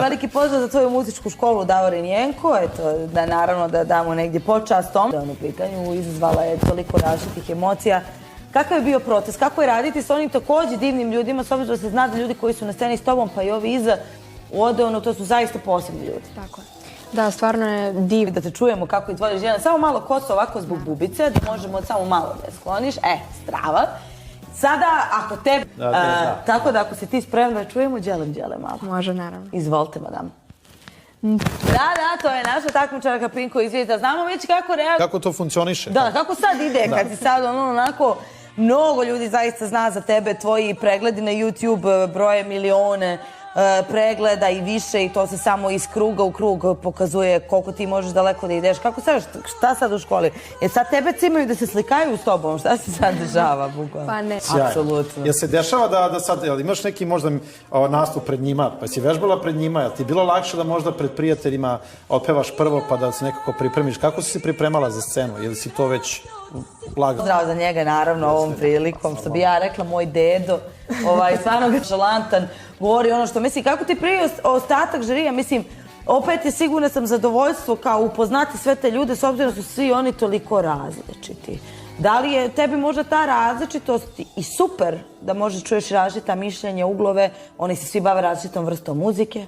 veliki pozdrav za tvoju muzičku školu Davorin Jenko, eto, da naravno da damo negdje počast tom. Da u pitanju izazvala je toliko različitih emocija. Kakav je bio proces? Kako je raditi s onim također divnim ljudima, s obzirom da se zna da ljudi koji su na sceni s tobom, pa i ovi iza, Odeonu, to su zaista posebni ljudi. Tako je. Da, stvarno je divno. Da te čujemo kako izvodiš jedan, samo malo kosa ovako zbog bubice, da možemo samo malo da je skloniš. Strava. Sada, ako te... Tako da ako si ti spremna da čujemo, đelem malo. Može, naravno. Izvolite, madam. Da, to je naša takmičarka Pinko iz Zvijezda. Znamo već kako reaguje. Kako to funkcioniše? Da, kako sad ide, kad si sad onako... Mnogo ljudi zaista zna za tebe, tvoji pregledi na YouTube broje milione pregleda i više i to se samo iz kruga u krug pokazuje koliko ti možeš daleko da ideš. Kako sad, šta sad u školi? Sad tebe cimaju da se slikaju s tobom, šta se sad dešava? Pa ne. Apsolutno. Jel se dešava da sad, imaš neki možda nastup pred njima, pa si vežbala pred njima, jel ti je bilo lakše da možda pred prijateljima otpevaš prvo pa da se nekako pripremiš? Kako si se pripremala za scenu? Ili si to već lagano? Pozdrav za njega naravno ovom prilikom, što bi ja rekla moj dedo, stvarno ga šalantan, govori ono što misli. Kako ti prije ostatak žirija, mislim, opet je sigurno sam zadovoljstvo kao upoznati sve te ljude s obzirom da su svi oni toliko različiti. Da li je tebi možda ta različitost i super da možda čuješ različita mišljenja, uglove, oni se svi bave različitom vrstom muzike?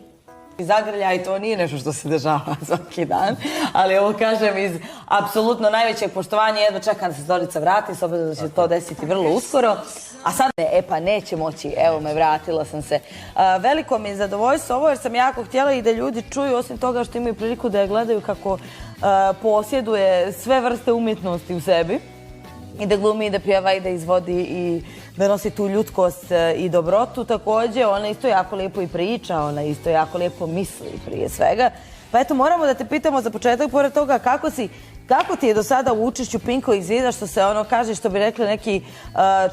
Zagrljaj, to nije nešto što se dešava svaki dan, ali ovo kažem iz apsolutno najvećeg poštovanja, jedva čekam da se Zorica vrati, s obzirom da će to desiti vrlo uskoro. A sad, pa neće moći, evo me, vratila sam se. Veliko mi je zadovoljstvo ovo jer sam jako htjela i da ljudi čuju, osim toga što imaju priliku da je gledaju kako posjeduje sve vrste umjetnosti u sebi. I da glumi, i da pjeva, i da izvodi, i da nosi tu ljudskost i dobrotu. Također, ona isto jako lijepo i priča, ona isto jako lijepo misli prije svega. Pa eto, moramo da te pitamo za početak, pored toga, kako ti je do sada u učešću Pinko iz Zvijezda, što se ono kaže, što bi rekli neki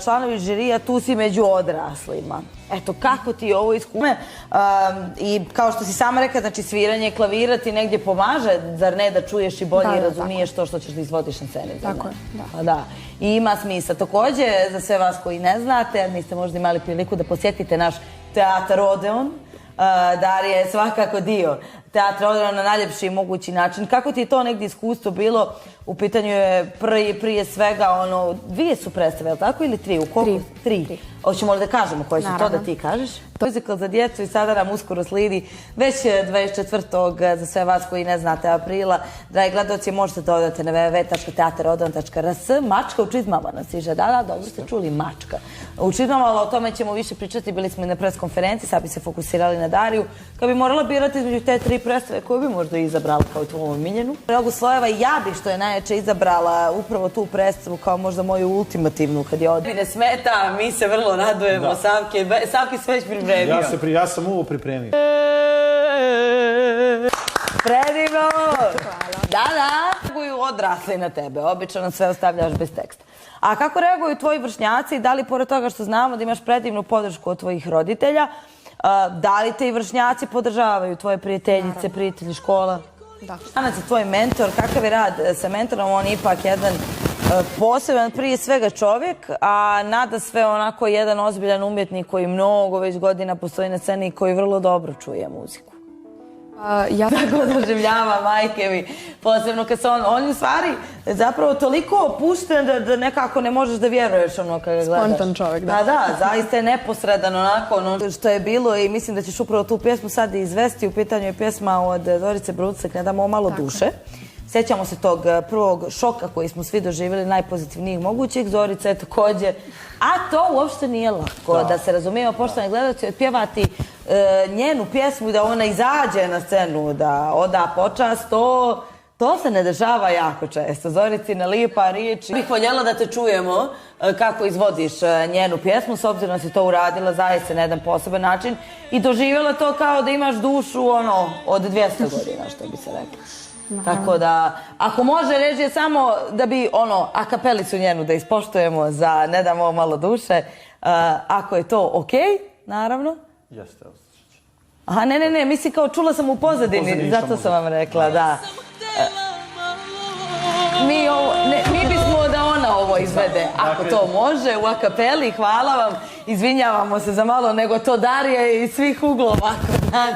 članovi žirija, tu si među odraslima. Eto, kako ti je ovo iskustvo? I kao što si sama rekla, znači sviranje klavira ti negdje pomaže, zar ne, da čuješ i bolje i razumiješ to što ćeš da izvodiš na sceni? Tako je, da. Da. I ima smisla. Također, za sve vas koji ne znate, jer niste možda imali priliku da posjetite naš teatar Odeon, Darija je svakako dio teatra Odeon na najljepši mogući način. Kako ti je to negdje iskustvo bilo? U pitanju je prije svega dvije su predstave, je li tako? Ili tri? U koliko? Tri. Hoćemo li da kažemo koje su to da ti kažeš? To je muzikal za djecu i sada nam uskoro slidi već 24. za sve vas koji ne znate aprila. Dragi gledaoci, možete da odete na www.teaterodeon.rs. Mačka u čizmama nas stiže. Da, dobro ste čuli, mačka. U čizmama, ali o tome ćemo više pričati. Bili smo i na pres konferenciji, sad bi se fokusirali na Dariju. Kad bi morala birati između te tri predstave, koju bi možda izabrala kao tvoju omiljenu? Mnogo slojeva i ja bih, što je najjače, izabrala upravo tu predstavu kao možda moju ultimativnu kad je odbih. Ne smeta, mi se vrlo radujemo, Savki sve već pripremio. Ja sam ovo pripremio. Predivno! Da. Reaguju odrasli na tebe, obično nam sve ostavljaš bez teksta. A kako reaguju tvoji vršnjaci? Da li pored toga što znamo da imaš predivnu podršku od tvojih roditelja, da li te i vršnjaci podržavaju, tvoje prijateljice, prijatelji, škola? Da. Anac je tvoj mentor, kakav je rad sa mentorom? On je ipak jedan poseban prije svega čovjek, a nada sve onako jedan ozbiljan umjetnik koji mnogo već godina postoji na sceni i koji vrlo dobro čuje muziku. Tako doživljava, majke mi, posebno kad se on u stvari zapravo toliko opušten da nekako ne možeš da vjeruješ ono kada ga gledaš. Spontan čovjek, da. Da, zaista je neposredan onako ono što je bilo i mislim da ćeš upravo tu pjesmu sad izvesti. U pitanju je pjesma od Zorice Brucek, Ne damo malo duše. Sjećamo se tog prvog šoka koji smo svi doživjeli, najpozitivnijih mogućih. Zorica je također, a to uopšte nije lako, da se razumijemo, poštovani gledalci, otpjevati njenu pjesmu i da ona izađe na scenu, da oda počast, to se ne dešava jako često. Zoricina lipa riječ. Bih voljela da te čujemo kako izvodiš njenu pjesmu, s obzirom da si to uradila zaista na jedan poseban način i doživjela to kao da imaš dušu od 200 godina, što bi se rekla. Tako da, ako može reći samo da bi a kapelicu njenu da ispoštujemo za Ne damo malo duše, ako je to okej, naravno. Jeste, osjećat. Aha, ne, mislim kao čula sam u pozadini, zato sam vam rekla, da. Mi bismo da ona ovo izvede, ako to može, u akapeli, hvala vam, izvinjavamo se za malo, nego to Darija iz svih uglova kod nas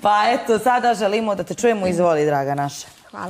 Pa eto, sada želimo da te čujemo. Izvoli, draga naša. Hvala.